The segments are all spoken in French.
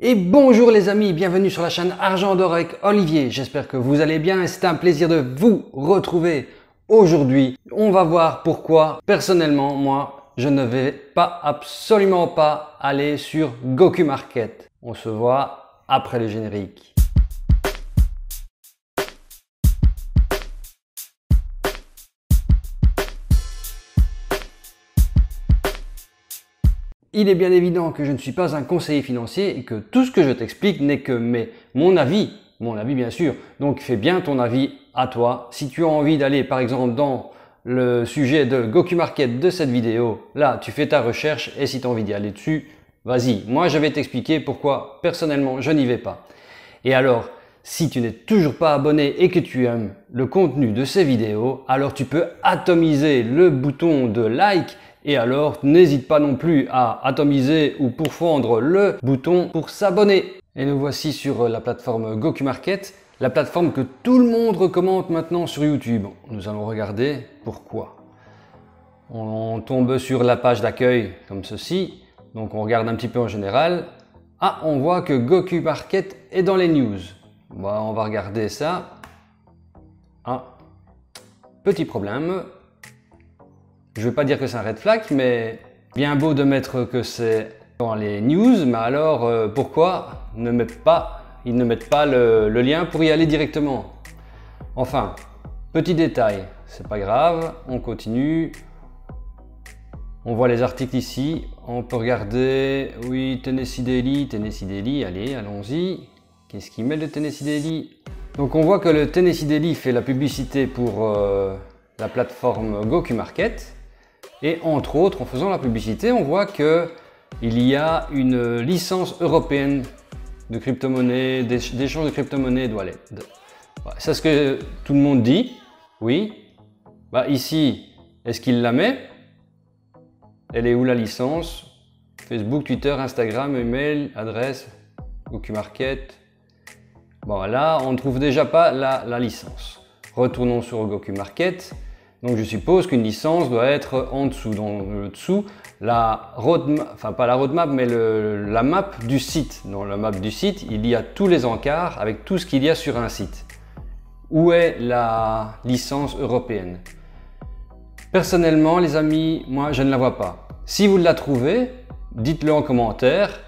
Et bonjour les amis, bienvenue sur la chaîne Argent d'Or avec Olivier. J'espère que vous allez bien et c'est un plaisir de vous retrouver aujourd'hui. On va voir pourquoi, personnellement, moi, je ne vais absolument pas aller sur Goku Market. On se voit après le générique. Il est bien évident que je ne suis pas un conseiller financier et que tout ce que je t'explique n'est que mon avis bien sûr. Donc fais bien ton avis à toi. Si tu as envie d'aller par exemple dans le sujet de Goku Market de cette vidéo, là tu fais ta recherche et si tu as envie d'y aller dessus, vas-y. Moi je vais t'expliquer pourquoi personnellement je n'y vais pas. Et alors, si tu n'es toujours pas abonné et que tu aimes le contenu de ces vidéos, alors tu peux atomiser le bouton de like. Et alors, n'hésite pas non plus à atomiser ou pourfendre le bouton pour s'abonner. Et nous voici sur la plateforme Goku Market, la plateforme que tout le monde recommande maintenant sur YouTube. Nous allons regarder pourquoi. On tombe sur la page d'accueil comme ceci. Donc on regarde un petit peu en général. Ah, on voit que Goku Market est dans les news. Bon, on va regarder ça. Ah, petit problème. Je ne veux pas dire que c'est un red flag, mais bien beau de mettre que c'est dans les news, mais alors pourquoi ils ne mettent pas le lien pour y aller directement? Enfin, petit détail, c'est pas grave, on continue. On voit les articles ici, on peut regarder, oui, Tennessee Daily, allez, allons-y. Qu'est-ce qu'il met le Tennessee Daily? Donc on voit que le Tennessee Daily fait la publicité pour la plateforme Goku Market. Et entre autres, en faisant la publicité, on voit qu'il y a une licence européenne de crypto-monnaie, d'échange de crypto-monnaie de wallet. C'est ce que tout le monde dit, oui. Bah ici, est-ce qu'il la met? Elle est où la licence? Facebook, Twitter, Instagram, email, adresse, Goku Market. Bon là, on ne trouve déjà pas la licence. Retournons sur Goku Market. Donc je suppose qu'une licence doit être en dessous. Dans le dessous, la roadmap, enfin pas la roadmap, mais la map du site. Dans la map du site, il y a tous les encarts avec tout ce qu'il y a sur un site. Où est la licence européenne? Personnellement, les amis, moi je ne la vois pas. Si vous la trouvez, dites-le en commentaire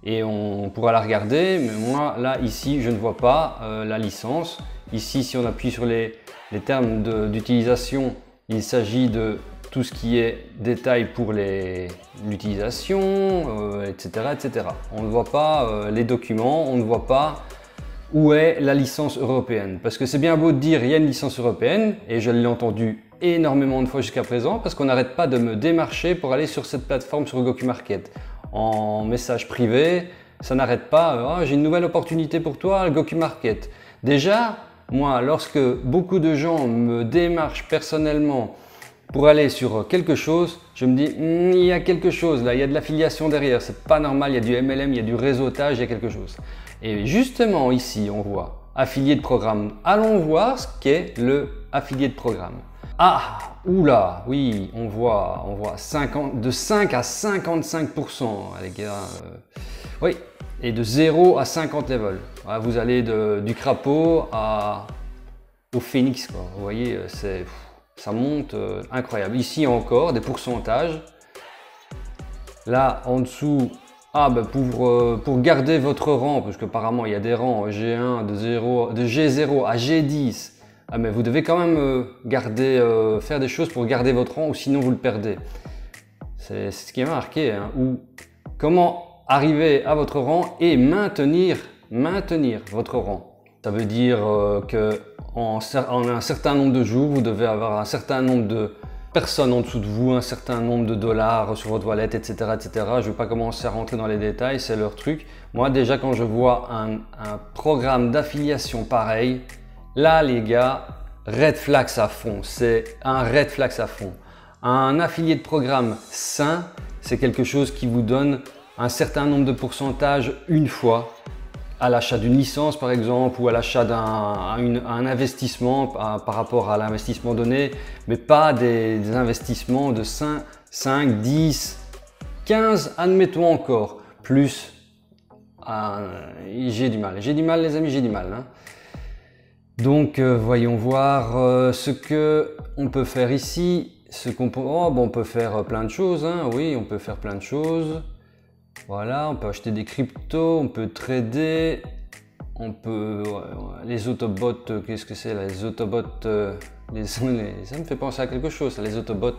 et on pourra la regarder. Mais moi, là, ici, je ne vois pas la licence. Ici, si on appuie sur les termes d'utilisation, il s'agit de tout ce qui est détail pour l'utilisation, etc., etc. On ne voit pas les documents, on ne voit pas où est la licence européenne. Parce que c'est bien beau de dire il y a une licence européenne, et je l'ai entendu énormément de fois jusqu'à présent, parce qu'on n'arrête pas de me démarcher pour aller sur cette plateforme sur Goku Market. En message privé, ça n'arrête pas, oh, j'ai une nouvelle opportunité pour toi, Goku Market. Déjà, moi, lorsque beaucoup de gens me démarchent personnellement pour aller sur quelque chose, je me dis, il y a quelque chose là, il y a de l'affiliation derrière, c'est pas normal, il y a du MLM, il y a du réseautage, il y a quelque chose. Et justement ici, on voit affilié de programme. Allons voir ce qu'est le affilié de programme. Ah, oula, oui, on voit de 5 à 55%, les gars. Oui. Et de 0 à 50 levels. Voilà, vous allez du crapaud au phénix, quoi. Vous voyez, ça monte incroyable. Ici encore, des pourcentages. Là, en dessous, pour garder votre rang, parce qu'apparemment il y a des rangs G1, de G0 à G10. Ah, mais vous devez quand même faire des choses pour garder votre rang ou sinon vous le perdez. C'est ce qui est marqué. Hein, ou comment arriver à votre rang et maintenir votre rang. Ça veut dire qu'en un certain nombre de jours, vous devez avoir un certain nombre de personnes en dessous de vous, un certain nombre de dollars sur votre wallet, etc. etc. Je ne vais pas commencer à rentrer dans les détails, c'est leur truc. Moi déjà quand je vois un programme d'affiliation pareil, là les gars, red flags à fond, c'est un red flags à fond. Un affilié de programme sain, c'est quelque chose qui vous donne un certain nombre de pourcentages une fois à l'achat d'une licence par exemple ou à l'achat d'un investissement par rapport à l'investissement donné, mais pas des investissements de 5, 10, 15, admettons encore, plus Ah, j'ai du mal les amis, j'ai du mal. Hein. Donc voyons voir ce que on peut faire ici. On peut faire plein de choses, hein. Oui, on peut faire plein de choses. Voilà, on peut acheter des cryptos, on peut trader, on peut... les Autobots, qu'est-ce que c'est là? Les Autobots, ça me fait penser à quelque chose, ça, les Autobots.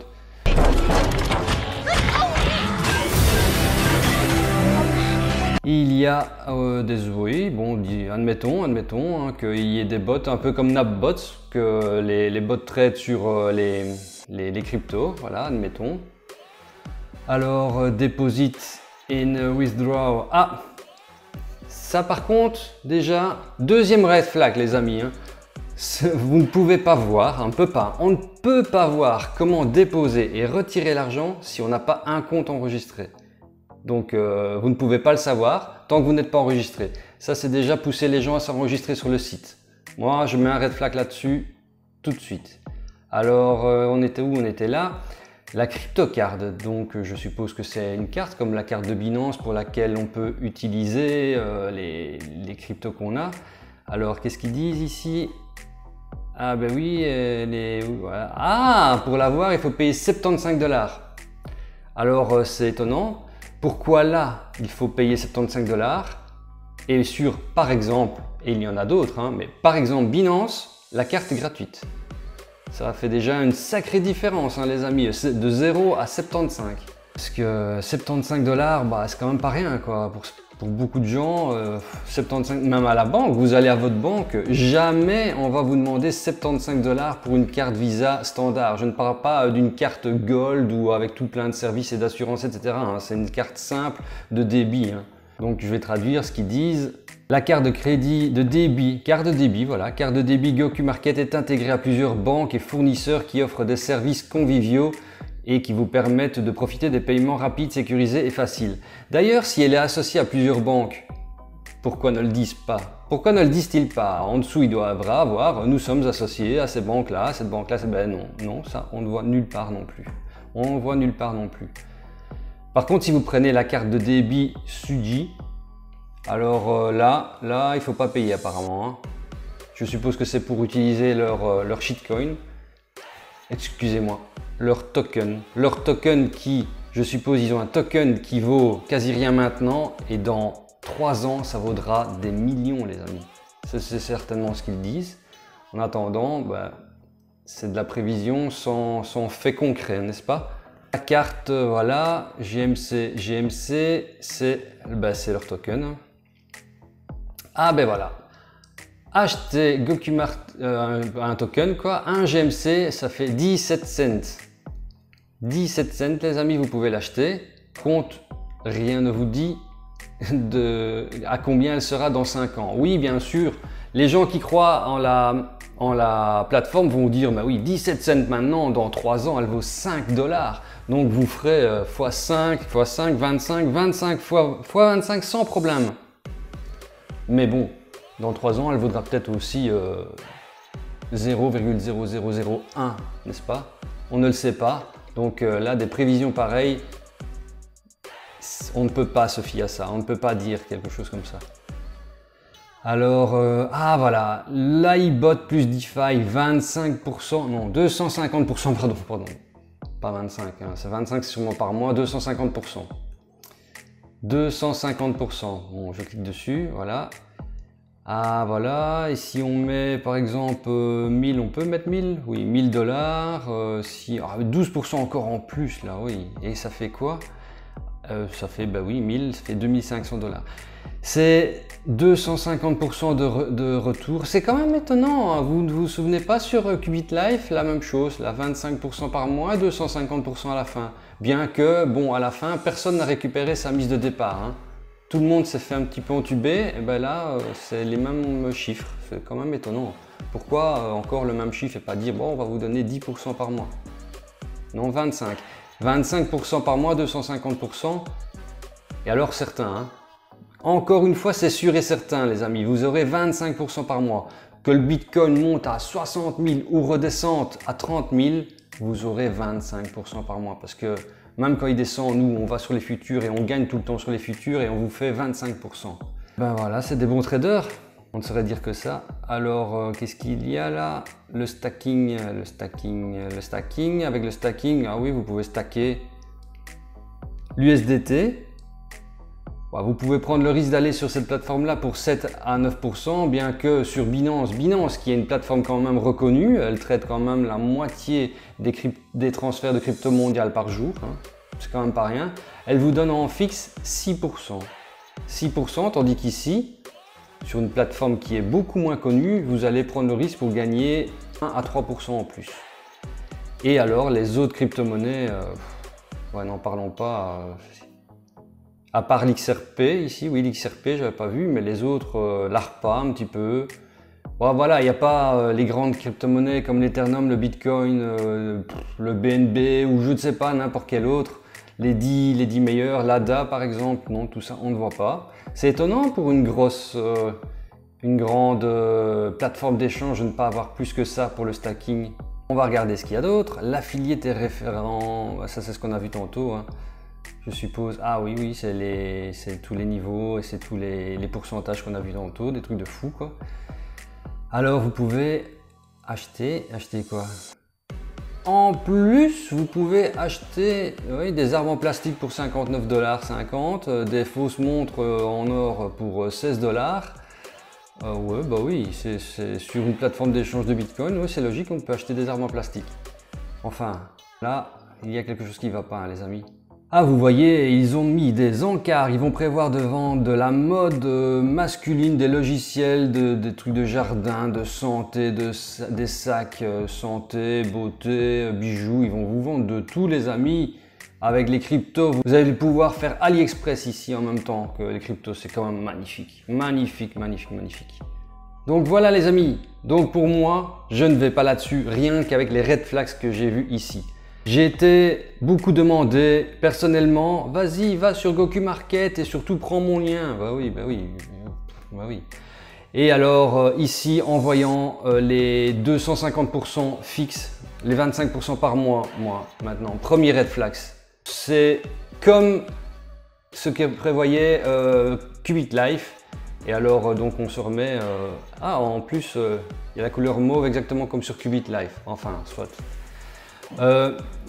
Il y a oui, bon, admettons hein, qu'il y ait des bots un peu comme Napbots, que les bots traitent sur les cryptos, voilà, admettons. Alors, deposit in withdraw. Ah, ça par contre, déjà, deuxième red flag les amis. Hein. Vous ne pouvez pas voir, on ne peut pas voir comment déposer et retirer l'argent si on n'a pas un compte enregistré. Donc, vous ne pouvez pas le savoir tant que vous n'êtes pas enregistré. Ça, c'est déjà pousser les gens à s'enregistrer sur le site. Moi, je mets un red flag là-dessus tout de suite. Alors, on était où? On était là. La CryptoCard, donc je suppose que c'est une carte comme la carte de Binance pour laquelle on peut utiliser les cryptos qu'on a. Alors, qu'est-ce qu'ils disent ici? Ah ben oui, voilà. Ah, pour l'avoir, il faut payer 75 $. Alors, c'est étonnant. Pourquoi là, il faut payer 75 $? Et sur, par exemple, et il y en a d'autres, hein, mais par exemple Binance, la carte est gratuite. Ça fait déjà une sacrée différence, hein, les amis, de 0 à 75. Parce que 75 $, bah, c'est quand même pas rien, quoi. Pour beaucoup de gens, 75, même à la banque, vous allez à votre banque, jamais on va vous demander 75 $ pour une carte Visa standard. Je ne parle pas d'une carte Gold ou avec tout plein de services et d'assurance, etc. Hein. C'est une carte simple de débit. Hein. Donc je vais traduire ce qu'ils disent. La carte de crédit de débit, voilà, carte de débit GoQMarket est intégrée à plusieurs banques et fournisseurs qui offrent des services conviviaux et qui vous permettent de profiter des paiements rapides, sécurisés et faciles. D'ailleurs, si elle est associée à plusieurs banques, pourquoi ne le disent pas? Pourquoi ne le disent-ils pas? En dessous, il doit avoir, nous sommes associés à ces banques-là, à cette banque-là, ben non, ça, on ne voit nulle part non plus. On ne voit nulle part non plus. Par contre, si vous prenez la carte de débit Suji, alors là, il ne faut pas payer apparemment. Hein. Je suppose que c'est pour utiliser leur shitcoin. Excusez-moi, leur token. Leur token qui, je suppose, ils ont un token qui vaut quasi rien maintenant et dans 3 ans, ça vaudra des millions, les amis. C'est certainement ce qu'ils disent. En attendant, bah, c'est de la prévision sans fait concret, n'est-ce pas? La carte, voilà, GMC, c'est leur token. Ah ben voilà, acheter GoQMart, un token quoi, un GMC, ça fait 17 cents. 17 cents les amis, vous pouvez l'acheter. Compte, rien ne vous dit à combien elle sera dans 5 ans. Oui, bien sûr, les gens qui croient en la plateforme vont dire, bah oui, 17 cents maintenant, dans 3 ans, elle vaut 5 $. Donc vous ferez x5, x5, 25 fois 25 sans problème. Mais bon, dans 3 ans, elle vaudra peut-être aussi 0,0001, n'est-ce pas? On ne le sait pas. Donc là, des prévisions pareilles, on ne peut pas se fier à ça. On ne peut pas dire quelque chose comme ça. Alors, ah voilà, l'iBot plus DeFi, 25%, non, 250%, pardon. Pas 25, hein, c'est 25 sûrement par mois, 250%. 250%. Bon, je clique dessus, voilà. Ah voilà, et si on met par exemple 1000, on peut mettre 1000? Oui, 1000 $. Si, 12% encore en plus là, oui. Et ça fait quoi? Ça fait, bah oui, 1000, ça fait 2500 $. C'est 250% de retour. C'est quand même étonnant, hein. Vous ne vous souvenez pas sur Qubit Life, la même chose, là, 25% par mois, 250% à la fin. Bien que, bon, à la fin, personne n'a récupéré sa mise de départ. Hein. Tout le monde s'est fait un petit peu entuber, et ben là, c'est les mêmes chiffres. C'est quand même étonnant. Pourquoi encore le même chiffre et pas dire, bon, on va vous donner 10% par mois? Non, 25. 25% par mois, 250%. Et alors certains, hein. Encore une fois, c'est sûr et certain, les amis, vous aurez 25% par mois. Que le Bitcoin monte à 60 000 ou redescende à 30 000, vous aurez 25% par mois. Parce que Même quand il descend, nous, on va sur les futurs et on gagne tout le temps sur les futurs et on vous fait 25%. Ben voilà, c'est des bons traders. On ne saurait dire que ça. Alors, qu'est-ce qu'il y a là? Le stacking. Avec le stacking, ah oui, vous pouvez stacker l'USDT. Vous pouvez prendre le risque d'aller sur cette plateforme-là pour 7 à 9%, bien que sur Binance, qui est une plateforme quand même reconnue, elle traite quand même la moitié des transferts de crypto mondial par jour, hein. C'est quand même pas rien. Elle vous donne en fixe 6%. 6%, tandis qu'ici, sur une plateforme qui est beaucoup moins connue, vous allez prendre le risque pour gagner 1 à 3% en plus. Et alors, les autres crypto-monnaies, n'en parlons pas. À part l'XRP ici, oui l'XRP j'avais pas vu, mais les autres, l'ARPA un petit peu. Bon, voilà, il n'y a pas les grandes crypto-monnaies comme l'Ethereum, le Bitcoin, le BNB ou je ne sais pas, n'importe quel autre. Les 10 meilleurs, l'ADA par exemple, non, tout ça on ne voit pas. C'est étonnant pour une grande plateforme d'échange de ne pas avoir plus que ça pour le stacking. On va regarder ce qu'il y a d'autre. L'affilié et référent, ça c'est ce qu'on a vu tantôt, hein. Je suppose, ah oui, c'est tous les niveaux et c'est tous les pourcentages qu'on a vu tantôt, des trucs de fou quoi. Alors vous pouvez acheter quoi? En plus, vous pouvez acheter des armes en plastique pour 59,50 $, des fausses montres en or pour 16 $. Ouais, bah oui, c'est sur une plateforme d'échange de Bitcoin, ouais, c'est logique, on peut acheter des armes en plastique. Enfin, là, il y a quelque chose qui ne va pas, hein, les amis. Ah, vous voyez, ils ont mis des encarts, ils vont prévoir de vendre de la mode masculine, des logiciels, des trucs de jardin, de santé, des sacs santé, beauté, bijoux. Ils vont vous vendre de tout, les amis. Avec les cryptos, vous allez pouvoir faire AliExpress ici en même temps que les cryptos. C'est quand même magnifique. Magnifique, magnifique, magnifique. Donc voilà les amis. Donc pour moi, je ne vais pas là-dessus, rien qu'avec les red flags que j'ai vus ici. J'ai été beaucoup demandé personnellement, vas-y, va sur Goku Market et surtout prends mon lien. Bah oui. Et alors ici, en voyant les 250% fixes, les 25% par mois, maintenant, premier red flag, c'est comme ce que prévoyait Qubit Life. Et alors donc on se remet, en plus il y a la couleur mauve exactement comme sur Qubit Life, enfin soit.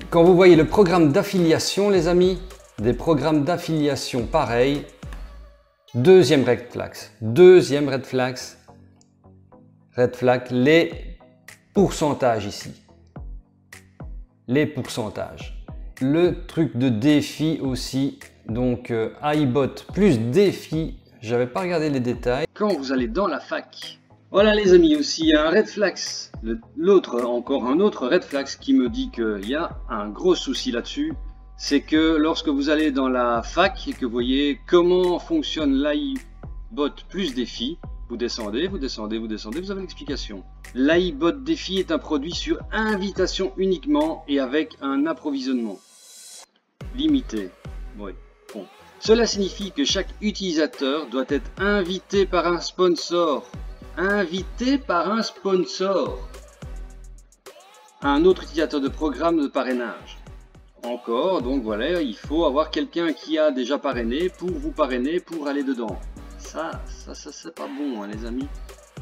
Quand vous voyez le programme d'affiliation les amis, des programmes d'affiliation pareil, deuxième red flag, les pourcentages ici, les pourcentages. Le truc de défi aussi, donc iBot plus défi, j'avais pas regardé les détails. Quand vous allez dans la fac, voilà les amis, aussi un red flag, encore un autre red flag qui me dit qu'il y a un gros souci là-dessus, c'est que lorsque vous allez dans la fac et que vous voyez comment fonctionne l'iBot plus défi, vous descendez, vous avez l'explication. L'iBot défi est un produit sur invitation uniquement et avec un approvisionnement limité. Oui, bon. Cela signifie que chaque utilisateur doit être invité par un sponsor. Invité par un sponsor. Un autre utilisateur de programme de parrainage. Encore, donc voilà, il faut avoir quelqu'un qui a déjà parrainé pour vous parrainer pour aller dedans. Ça c'est pas bon, hein, les amis.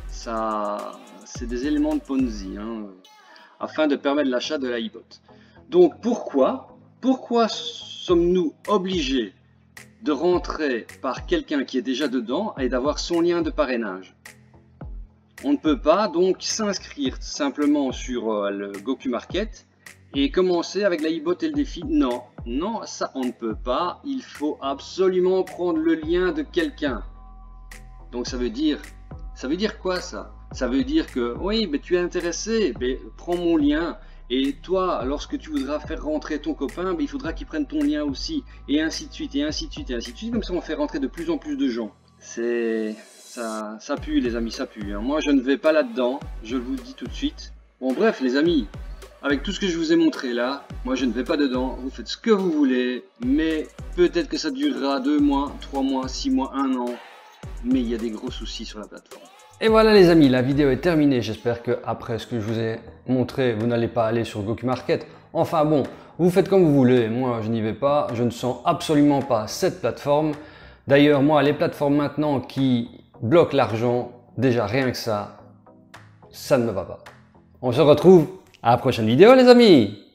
Ça, c'est des éléments de Ponzi, hein, afin de permettre l'achat de l'iBot. Donc pourquoi sommes-nous obligés de rentrer par quelqu'un qui est déjà dedans et d'avoir son lien de parrainage? On ne peut pas donc s'inscrire simplement sur le Goku Market et commencer avec l'iBot et le défi. Non, ça on ne peut pas. Il faut absolument prendre le lien de quelqu'un. Donc ça veut dire quoi ça? Ça veut dire que oui, mais tu es intéressé, mais prends mon lien. Et toi, lorsque tu voudras faire rentrer ton copain, il faudra qu'il prenne ton lien aussi. Et ainsi de suite, et ainsi de suite, et ainsi de suite. Comme ça on fait rentrer de plus en plus de gens. Ça pue les amis, ça pue. Moi je ne vais pas là-dedans, je vous le dis tout de suite. Bon bref les amis, avec tout ce que je vous ai montré là, moi je ne vais pas dedans, vous faites ce que vous voulez, mais peut-être que ça durera 2 mois, 3 mois, 6 mois, 1 an, mais il y a des gros soucis sur la plateforme. Et voilà les amis, la vidéo est terminée, j'espère que après ce que je vous ai montré, vous n'allez pas aller sur Goku Market. Enfin bon, Vous faites comme vous voulez, moi je n'y vais pas, je ne sens absolument pas cette plateforme. D'ailleurs, moi, les plateformes maintenant qui bloquent l'argent, déjà rien que ça ne me va pas. On se retrouve à la prochaine vidéo les amis!